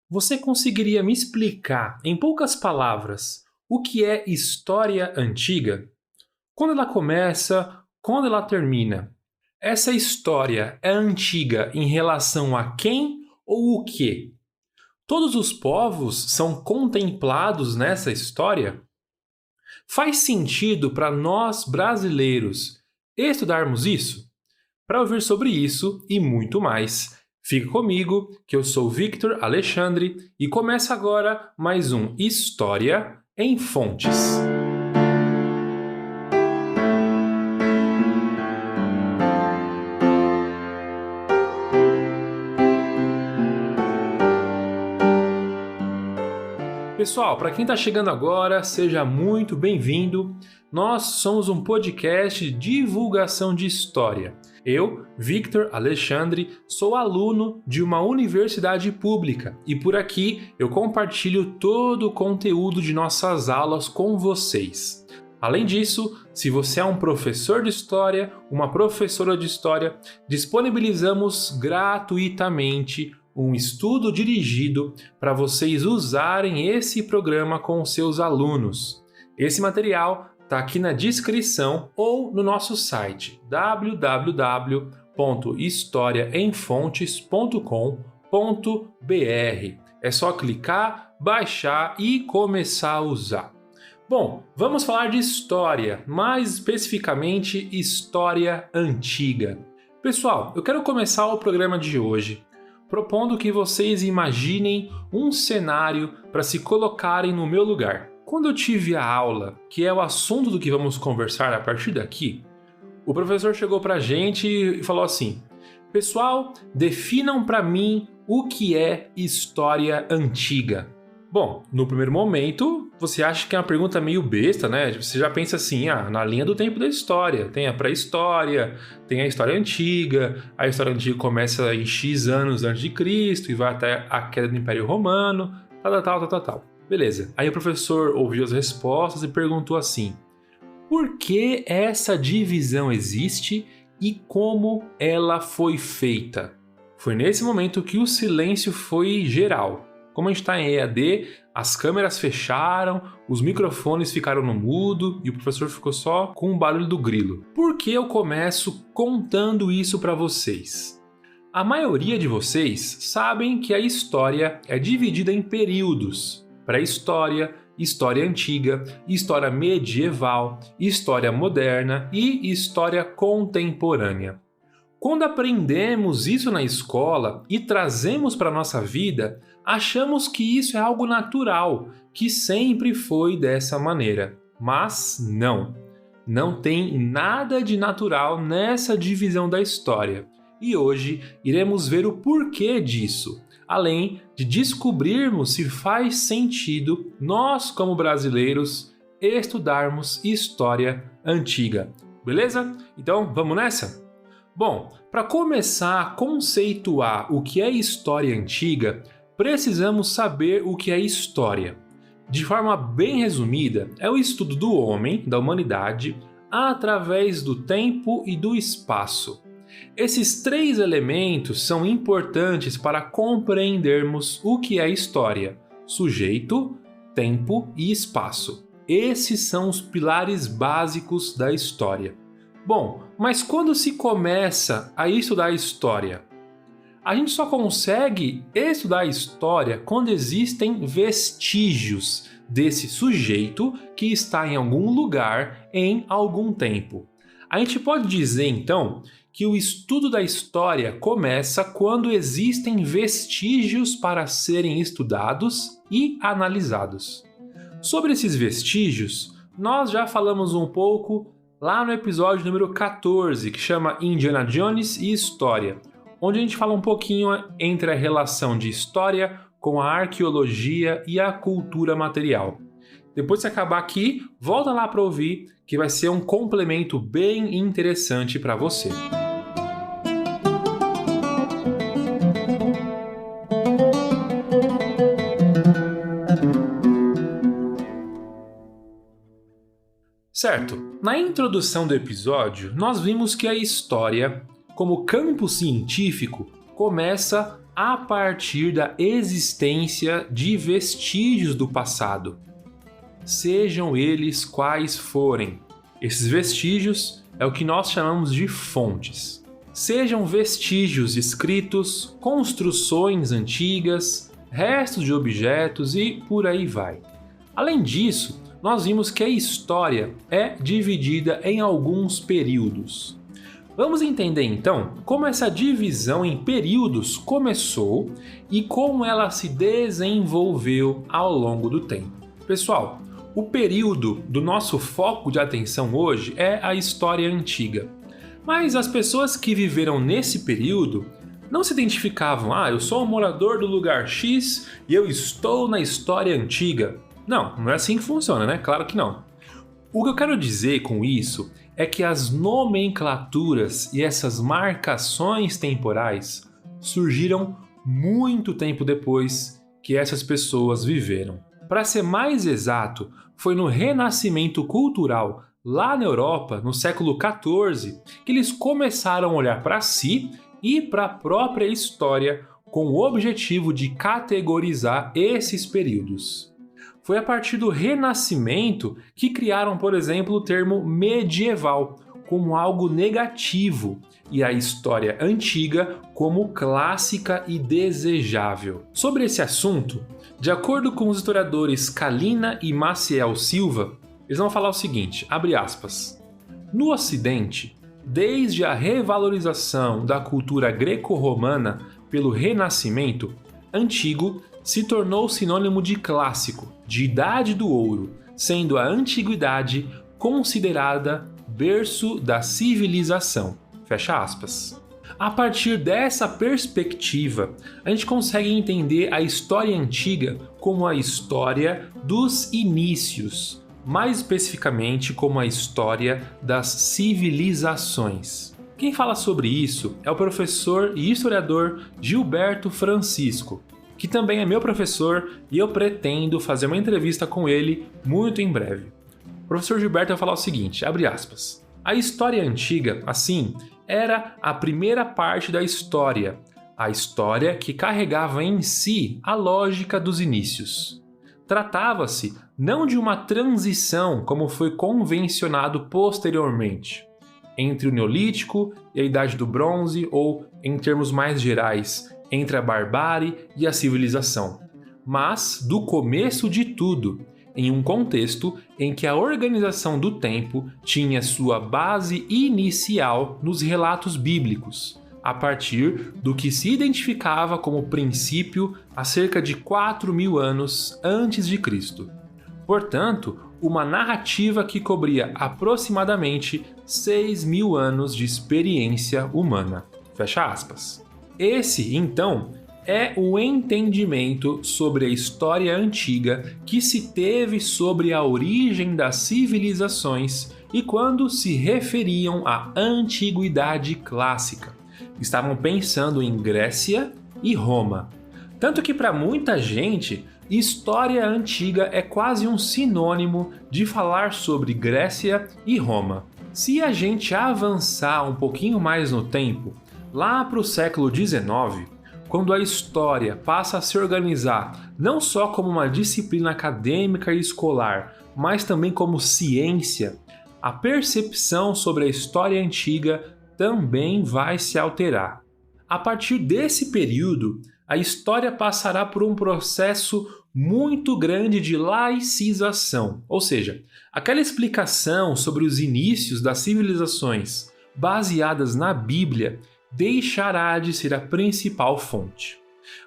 Você conseguiria me explicar, em poucas palavras, o que é história antiga? Quando ela começa, quando ela termina? Essa história é antiga em relação a quem ou o quê? Todos os povos são contemplados nessa história? Faz sentido para nós brasileiros estudarmos isso? Para ouvir sobre isso e muito mais, fique comigo, que eu sou Victor Alexandre e começa agora mais um História em Fontes. Pessoal, para quem está chegando agora, seja muito bem-vindo. Nós somos um podcast de divulgação de história. Eu, Victor Alexandre, sou aluno de uma universidade pública e por aqui eu compartilho todo o conteúdo de nossas aulas com vocês. Além disso, se você é um professor de história, uma professora de história, disponibilizamos gratuitamente um estudo dirigido para vocês usarem esse programa com seus alunos. Esse material está aqui na descrição ou no nosso site www.historiaemfontes.com.br. É só clicar, baixar e começar a usar. Bom, vamos falar de história, mais especificamente história antiga. Pessoal, eu quero começar o programa de hoje propondo que vocês imaginem um cenário para se colocarem no meu lugar. Quando eu tive a aula, que é o assunto do que vamos conversar a partir daqui, o professor chegou para a gente e falou assim: pessoal, definam para mim o que é história antiga. Bom, no primeiro momento, você acha que é uma pergunta meio besta, né? Você já pensa assim, na linha do tempo da história. Tem a pré-história, tem a história antiga começa em X anos antes de Cristo e vai até a queda do Império Romano, tal. Beleza. Aí o professor ouviu as respostas e perguntou assim: por que essa divisão existe e como ela foi feita? Foi nesse momento que o silêncio foi geral. Como a gente está em EAD, as câmeras fecharam, os microfones ficaram no mudo e o professor ficou só com o barulho do grilo. Por que eu começo contando isso para vocês? A maioria de vocês sabem que a história é dividida em períodos: pré-história, história antiga, história medieval, história moderna e história contemporânea. Quando aprendemos isso na escola e trazemos para a nossa vida, achamos que isso é algo natural, que sempre foi dessa maneira. Mas não tem nada de natural nessa divisão da história. E hoje iremos ver o porquê disso, além de descobrirmos se faz sentido nós, como brasileiros, estudarmos história antiga. Beleza? Então, vamos nessa? Bom, para começar a conceituar o que é história antiga, precisamos saber o que é história. De forma bem resumida, é o estudo do homem, da humanidade, através do tempo e do espaço. Esses três elementos são importantes para compreendermos o que é história: sujeito, tempo e espaço. Esses são os pilares básicos da história. Bom, mas quando se começa a estudar história? A gente só consegue estudar história quando existem vestígios desse sujeito que está em algum lugar em algum tempo. A gente pode dizer, então, que o estudo da história começa quando existem vestígios para serem estudados e analisados. Sobre esses vestígios, nós já falamos um pouco lá no episódio número 14, que chama Indiana Jones e História, onde a gente fala um pouquinho entre a relação de história com a arqueologia e a cultura material. Depois de acabar aqui, volta lá para ouvir, que vai ser um complemento bem interessante para você. Certo, na introdução do episódio, nós vimos que a história, como campo científico, começa a partir da existência de vestígios do passado, sejam eles quais forem. Esses vestígios é o que nós chamamos de fontes. Sejam vestígios escritos, construções antigas, restos de objetos e por aí vai. Além disso, nós vimos que a história é dividida em alguns períodos. Vamos entender então como essa divisão em períodos começou e como ela se desenvolveu ao longo do tempo. Pessoal, o período do nosso foco de atenção hoje é a história antiga. Mas as pessoas que viveram nesse período não se identificavam, eu sou um morador do lugar X e eu estou na história antiga. Não é assim que funciona, né? Claro que não. O que eu quero dizer com isso é que as nomenclaturas e essas marcações temporais surgiram muito tempo depois que essas pessoas viveram. Para ser mais exato, foi no Renascimento Cultural, lá na Europa, no século XIV, que eles começaram a olhar para si e para a própria história com o objetivo de categorizar esses períodos. Foi a partir do Renascimento que criaram, por exemplo, o termo medieval como algo negativo e a história antiga como clássica e desejável. Sobre esse assunto, de acordo com os historiadores Kalina e Maciel Silva, eles vão falar o seguinte, abre aspas, no Ocidente, desde a revalorização da cultura greco-romana pelo Renascimento, antigo se tornou sinônimo de clássico, de idade do ouro, sendo a antiguidade considerada berço da civilização. Fecha aspas. A partir dessa perspectiva, a gente consegue entender a história antiga como a história dos inícios, mais especificamente como a história das civilizações. Quem fala sobre isso é o professor e historiador Gilberto Francisco, que também é meu professor e eu pretendo fazer uma entrevista com ele muito em breve. O professor Gilberto vai falar o seguinte, abre aspas, a história antiga, assim, era a primeira parte da história, a história que carregava em si a lógica dos inícios. Tratava-se não de uma transição como foi convencionado posteriormente, entre o Neolítico e a Idade do Bronze ou, em termos mais gerais, entre a barbárie e a civilização, mas do começo de tudo, em um contexto em que a organização do tempo tinha sua base inicial nos relatos bíblicos, a partir do que se identificava como princípio há cerca de 4.000 anos antes de Cristo. Portanto, uma narrativa que cobria aproximadamente 6.000 anos de experiência humana. Fecha aspas. Esse, então, é o entendimento sobre a história antiga que se teve sobre a origem das civilizações e quando se referiam à antiguidade clássica. Estavam pensando em Grécia e Roma. Tanto que para muita gente, história antiga é quase um sinônimo de falar sobre Grécia e Roma. Se a gente avançar um pouquinho mais no tempo, lá para o século XIX, quando a história passa a se organizar não só como uma disciplina acadêmica e escolar, mas também como ciência, a percepção sobre a história antiga também vai se alterar. A partir desse período, a história passará por um processo muito grande de laicização, ou seja, aquela explicação sobre os inícios das civilizações baseadas na Bíblia deixará de ser a principal fonte.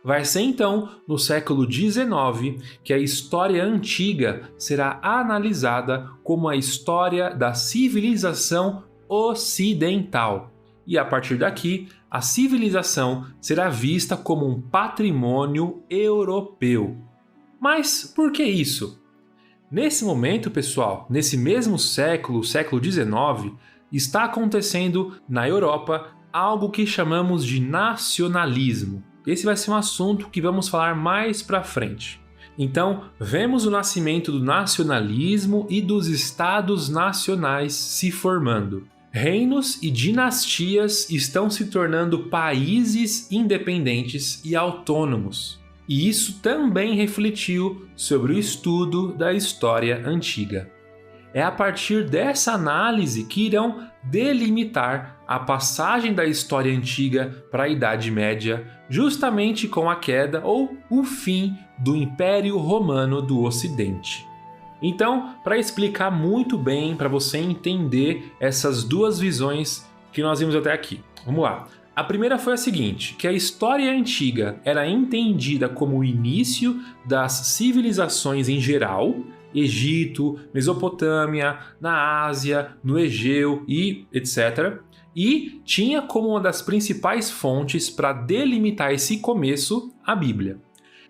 Vai ser então no século XIX que a história antiga será analisada como a história da civilização ocidental, e a partir daqui a civilização será vista como um patrimônio europeu. Mas por que isso? Nesse momento, pessoal, nesse mesmo século, o século XIX, está acontecendo na Europa algo que chamamos de nacionalismo. Esse vai ser um assunto que vamos falar mais para frente. Então, vemos o nascimento do nacionalismo e dos estados nacionais se formando. reinos e dinastias estão se tornando países independentes e autônomos. E isso também refletiu sobre o estudo da história antiga. É a partir dessa análise que irão delimitar a passagem da história antiga para a Idade Média, justamente com a queda ou o fim do Império Romano do Ocidente. Então, para explicar muito bem, para você entender essas duas visões que nós vimos até aqui. Vamos lá. A primeira foi a seguinte, que a história antiga era entendida como o início das civilizações em geral, Egito, Mesopotâmia, na Ásia, no Egeu e etc. E tinha como uma das principais fontes para delimitar esse começo a Bíblia.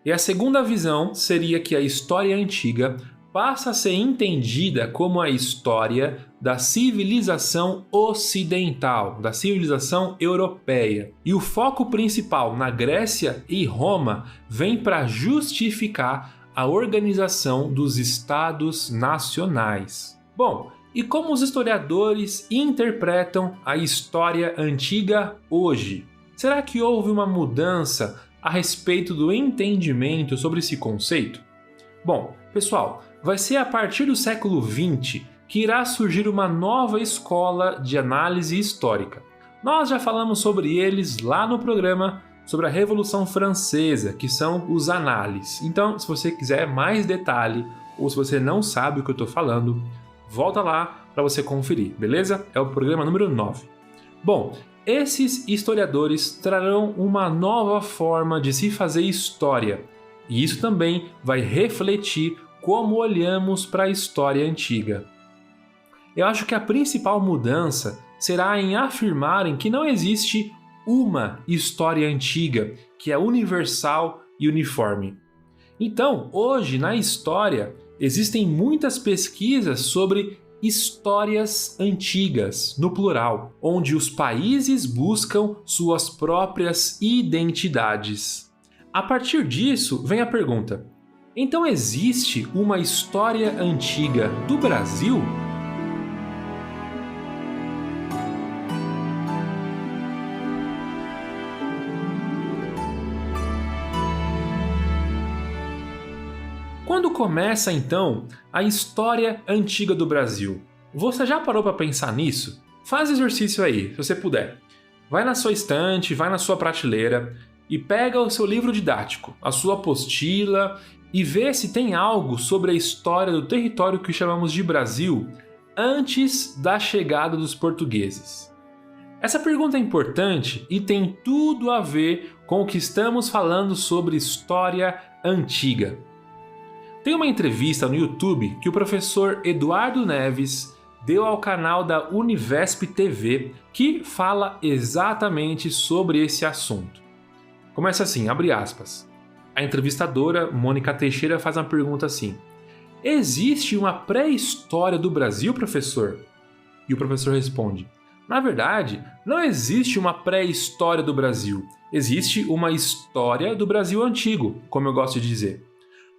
E a segunda visão seria que a história antiga passa a ser entendida como a história da civilização ocidental, da civilização europeia. E o foco principal na Grécia e Roma vem para justificar a organização dos estados nacionais. Bom, e como os historiadores interpretam a história antiga hoje? Será que houve uma mudança a respeito do entendimento sobre esse conceito? Bom, pessoal, vai ser a partir do século XX que irá surgir uma nova escola de análise histórica. Nós já falamos sobre eles lá no programa sobre a Revolução Francesa, que são os análises. Então, se você quiser mais detalhe, ou se você não sabe o que eu estou falando, volta lá para você conferir, beleza? É o programa número 9. Bom, esses historiadores trarão uma nova forma de se fazer história, e isso também vai refletir como olhamos para a história antiga. Eu acho que a principal mudança será em afirmarem que não existe uma história antiga que é universal e uniforme. Então, hoje na história existem muitas pesquisas sobre histórias antigas, no plural, onde os países buscam suas próprias identidades. A partir disso, vem a pergunta: então existe uma história antiga do Brasil? Quando começa então a história antiga do Brasil? Você já parou para pensar nisso? Faz exercício aí, se você puder. Vai na sua estante, vai na sua prateleira e pega o seu livro didático, a sua apostila e vê se tem algo sobre a história do território que chamamos de Brasil antes da chegada dos portugueses. Essa pergunta é importante e tem tudo a ver com o que estamos falando sobre história antiga. Tem uma entrevista no YouTube que o professor Eduardo Neves deu ao canal da Univesp TV que fala exatamente sobre esse assunto. Começa assim, abre aspas. A entrevistadora, Mônica Teixeira, faz uma pergunta assim: existe uma pré-história do Brasil, professor? E o professor responde: na verdade, não existe uma pré-história do Brasil. Existe uma história do Brasil antigo, como eu gosto de dizer.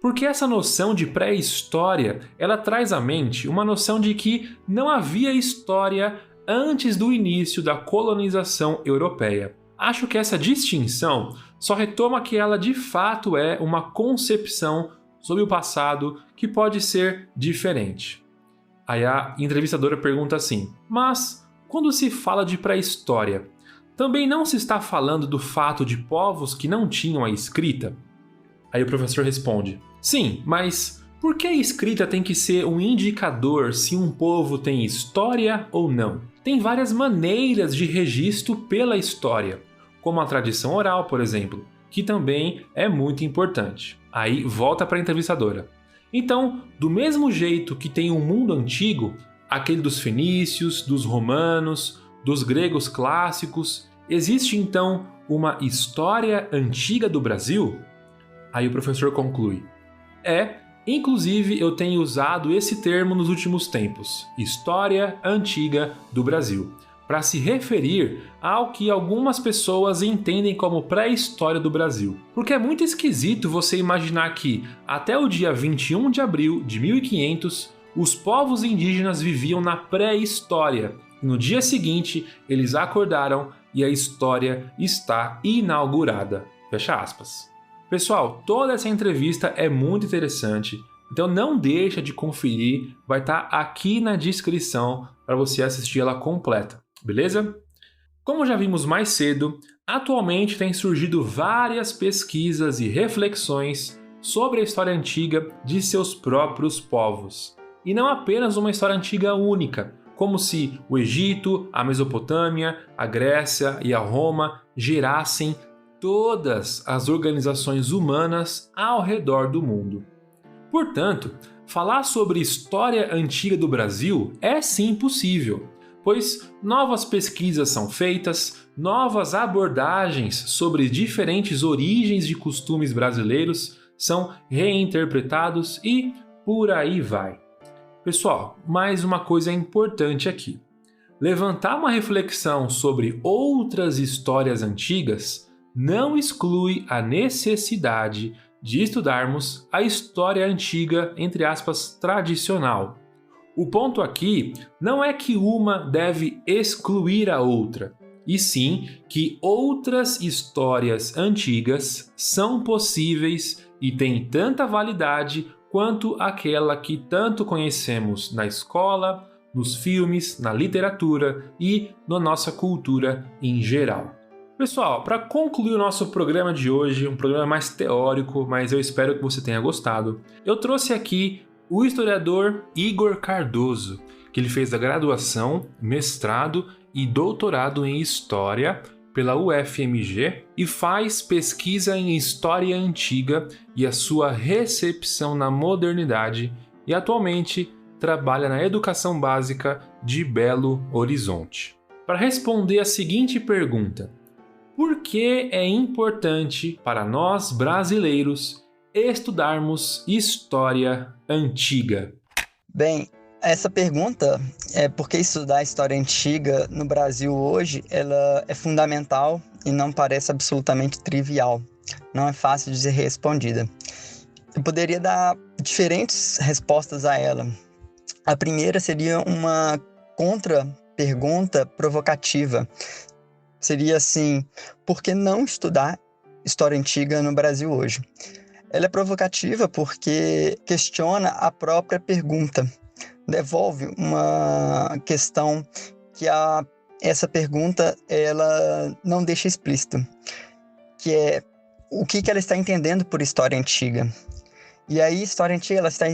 Porque essa noção de pré-história, ela traz à mente uma noção de que não havia história antes do início da colonização europeia. Acho que essa distinção só retoma que ela de fato é uma concepção sobre o passado que pode ser diferente. Aí a entrevistadora pergunta assim: mas quando se fala de pré-história, também não se está falando do fato de povos que não tinham a escrita? Aí o professor responde: sim, mas por que a escrita tem que ser um indicador se um povo tem história ou não? Tem várias maneiras de registro pela história, como a tradição oral, por exemplo, que também é muito importante. Aí volta para a entrevistadora. Então, do mesmo jeito que tem um mundo antigo, aquele dos fenícios, dos romanos, dos gregos clássicos, existe então uma história antiga do Brasil? Aí o professor conclui: inclusive eu tenho usado esse termo nos últimos tempos, história antiga do Brasil, para se referir ao que algumas pessoas entendem como pré-história do Brasil. Porque é muito esquisito você imaginar que, até o dia 21 de abril de 1500, os povos indígenas viviam na pré-história, No dia seguinte, eles acordaram e a história está inaugurada. Fecha aspas. Pessoal, toda essa entrevista é muito interessante, então não deixa de conferir, vai estar aqui na descrição para você assistir ela completa, beleza? Como já vimos mais cedo, atualmente têm surgido várias pesquisas e reflexões sobre a história antiga de seus próprios povos. E não apenas uma história antiga única, como se o Egito, a Mesopotâmia, a Grécia e a Roma gerassem todas as organizações humanas ao redor do mundo. Portanto, falar sobre história antiga do Brasil é sim possível, pois novas pesquisas são feitas, novas abordagens sobre diferentes origens de costumes brasileiros são reinterpretados e por aí vai. Pessoal, mais uma coisa importante aqui. Levantar uma reflexão sobre outras histórias antigas não exclui a necessidade de estudarmos a história antiga, entre aspas, tradicional. O ponto aqui não é que uma deve excluir a outra, e sim que outras histórias antigas são possíveis e têm tanta validade quanto aquela que tanto conhecemos na escola, nos filmes, na literatura e na nossa cultura em geral. Pessoal, para concluir o nosso programa de hoje, um programa mais teórico, mas eu espero que você tenha gostado, eu trouxe aqui o historiador Igor Cardoso, que ele fez a graduação, mestrado e doutorado em História pela UFMG e faz pesquisa em História Antiga e a sua recepção na modernidade e atualmente trabalha na educação básica de Belo Horizonte. Para responder a seguinte pergunta: por que é importante para nós brasileiros estudarmos história antiga? Bem, essa pergunta é porque estudar a história antiga no Brasil hoje, ela é fundamental e não parece absolutamente trivial. Não é fácil de ser respondida. Eu poderia dar diferentes respostas a ela. A primeira seria uma contra-pergunta provocativa. Seria assim: por que não estudar história antiga no Brasil hoje? Ela é provocativa porque questiona a própria pergunta. Devolve uma questão que essa pergunta ela não deixa explícito, que é o que ela está entendendo por história antiga. E aí, história antiga ela está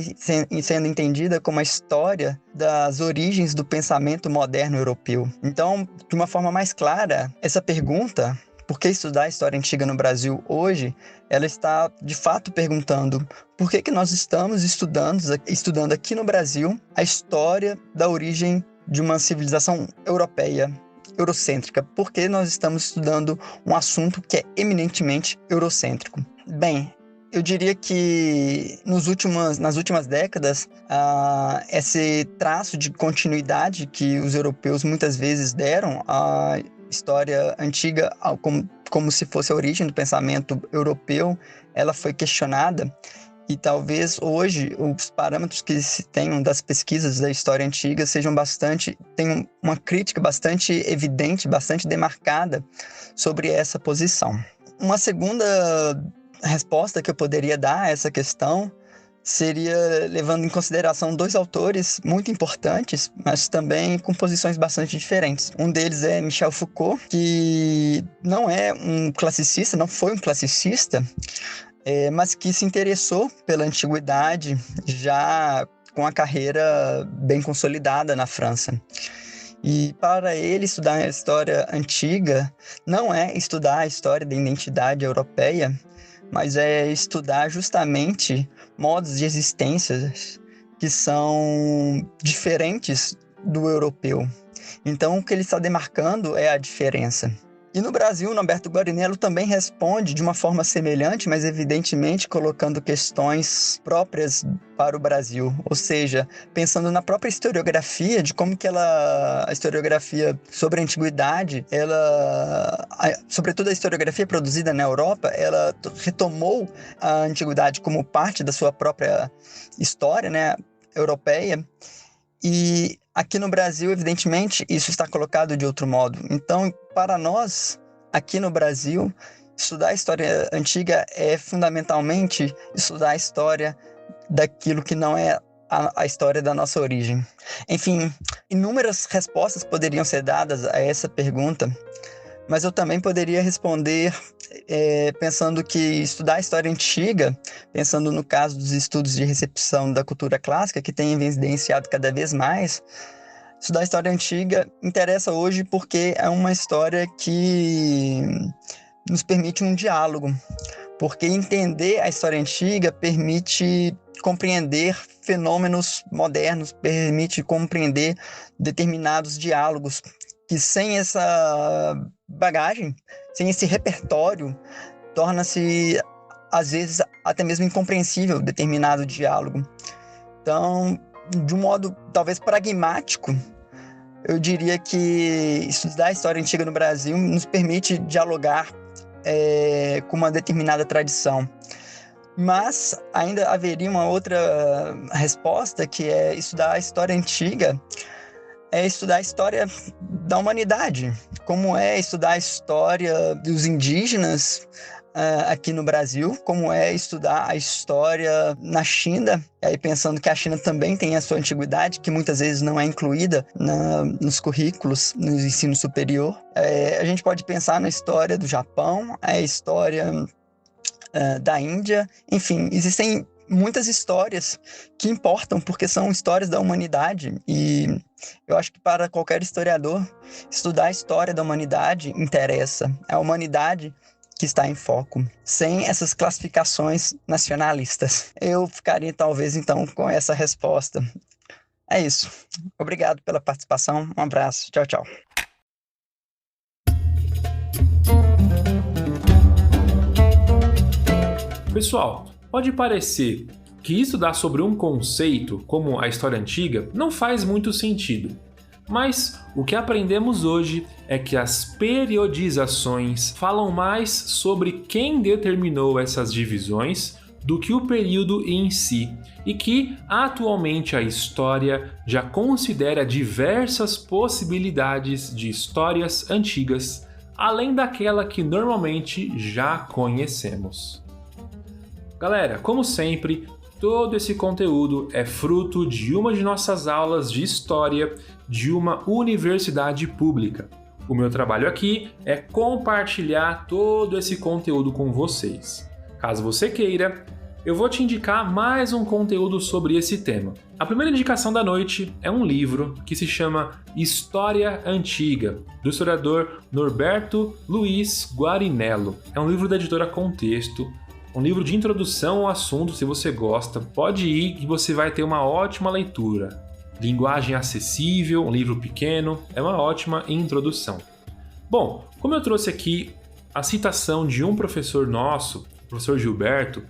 sendo entendida como a história das origens do pensamento moderno europeu. Então, de uma forma mais clara, essa pergunta, por que estudar a história antiga no Brasil hoje, ela está, de fato, perguntando por que nós estamos estudando aqui no Brasil a história da origem de uma civilização europeia, eurocêntrica. Por que nós estamos estudando um assunto que é eminentemente eurocêntrico? Bem, eu diria que nas últimas décadas, esse traço de continuidade que os europeus muitas vezes deram à história antiga, como se fosse a origem do pensamento europeu, ela foi questionada. E talvez hoje os parâmetros que se tenham das pesquisas da história antiga tenham uma crítica bastante evidente, bastante demarcada sobre essa posição. Uma segunda resposta que eu poderia dar a essa questão seria levando em consideração dois autores muito importantes, mas também com posições bastante diferentes. Um deles é Michel Foucault, que não foi um classicista, mas que se interessou pela antiguidade já com a carreira bem consolidada na França. E para ele, estudar a história antiga não é estudar a história da identidade europeia, mas é estudar justamente modos de existência que são diferentes do europeu. Então, o que ele está demarcando é a diferença. E no Brasil, Norberto Guarinello também responde de uma forma semelhante, mas evidentemente colocando questões próprias para o Brasil, ou seja, pensando na própria historiografia, de como que a historiografia sobre a antiguidade, sobretudo a historiografia produzida na Europa, ela retomou a antiguidade como parte da sua própria história, né, europeia, E aqui no Brasil, evidentemente, isso está colocado de outro modo. Então, para nós, aqui no Brasil, estudar a história antiga é fundamentalmente estudar a história daquilo que não é a história da nossa origem. Enfim, inúmeras respostas poderiam ser dadas a essa pergunta, mas eu também poderia responder pensando que estudar a história antiga, pensando no caso dos estudos de recepção da cultura clássica, que tem evidenciado cada vez mais, estudar a história antiga interessa hoje porque é uma história que nos permite um diálogo, porque entender a história antiga permite compreender fenômenos modernos, permite compreender determinados diálogos que sem essa bagagem, sem esse repertório, torna-se, às vezes, até mesmo incompreensível determinado diálogo. Então, de um modo talvez pragmático, eu diria que estudar a história antiga no Brasil nos permite dialogar com uma determinada tradição. Mas ainda haveria uma outra resposta, que é estudar a história antiga, é estudar a história da humanidade, como é estudar a história dos indígenas aqui no Brasil, como é estudar a história na China, aí pensando que a China também tem a sua antiguidade, que muitas vezes não é incluída nos currículos, no ensino superior. A gente pode pensar na história do Japão, a história da Índia, enfim, existem muitas histórias que importam, porque são histórias da humanidade, e eu acho que para qualquer historiador, estudar a história da humanidade interessa. É a humanidade que está em foco, sem essas classificações nacionalistas. Eu ficaria, talvez, então, com essa resposta. É isso. Obrigado pela participação. Um abraço. Tchau, tchau. Pessoal, pode parecer que estudar sobre um conceito, como a história antiga, não faz muito sentido. Mas o que aprendemos hoje é que as periodizações falam mais sobre quem determinou essas divisões do que o período em si, e que atualmente a história já considera diversas possibilidades de histórias antigas, além daquela que normalmente já conhecemos. Galera, como sempre, todo esse conteúdo é fruto de uma de nossas aulas de história de uma universidade pública. O meu trabalho aqui é compartilhar todo esse conteúdo com vocês. Caso você queira, eu vou te indicar mais um conteúdo sobre esse tema. A primeira indicação da noite é um livro que se chama História Antiga, do historiador Norberto Luiz Guarinello. É um livro da editora Contexto, um livro de introdução ao assunto. Se você gosta, pode ir que você vai ter uma ótima leitura. Linguagem acessível, um livro pequeno, é uma ótima introdução. Bom, como eu trouxe aqui a citação de um professor nosso, o professor Gilberto,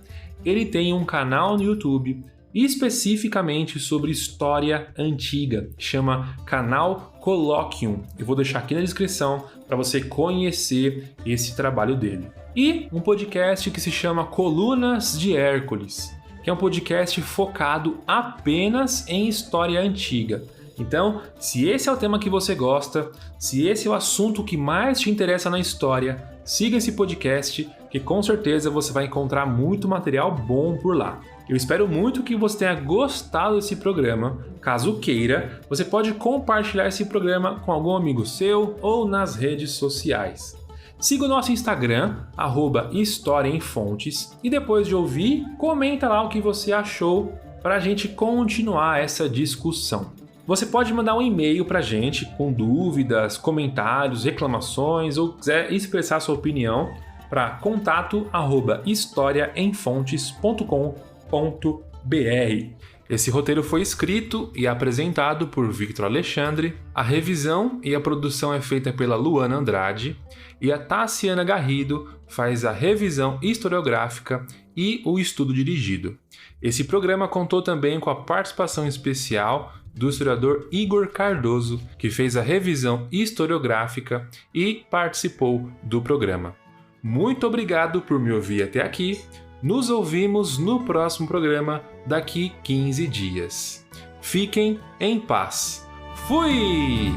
ele tem um canal no YouTube especificamente sobre história antiga, chama Canal Colloquium. Eu vou deixar aqui na descrição para você conhecer esse trabalho dele. E um podcast que se chama Colunas de Hércules, que é um podcast focado apenas em história antiga. Então, se esse é o tema que você gosta, se esse é o assunto que mais te interessa na história, siga esse podcast, que com certeza você vai encontrar muito material bom por lá. Eu espero muito que você tenha gostado desse programa. Caso queira, você pode compartilhar esse programa com algum amigo seu ou nas redes sociais. Siga o nosso Instagram, @historiaemfontes, e depois de ouvir, comenta lá o que você achou para a gente continuar essa discussão. Você pode mandar um e-mail para a gente com dúvidas, comentários, reclamações ou quiser expressar sua opinião para contato@historiaemfontes.com.br. Esse roteiro foi escrito e apresentado por Victor Alexandre, a revisão e a produção é feita pela Luana Andrade e a Tassiana Garrido faz a revisão historiográfica e o estudo dirigido. Esse programa contou também com a participação especial do historiador Igor Cardoso, que fez a revisão historiográfica e participou do programa. Muito obrigado por me ouvir até aqui. Nos ouvimos no próximo programa daqui 15 dias. Fiquem em paz. Fui!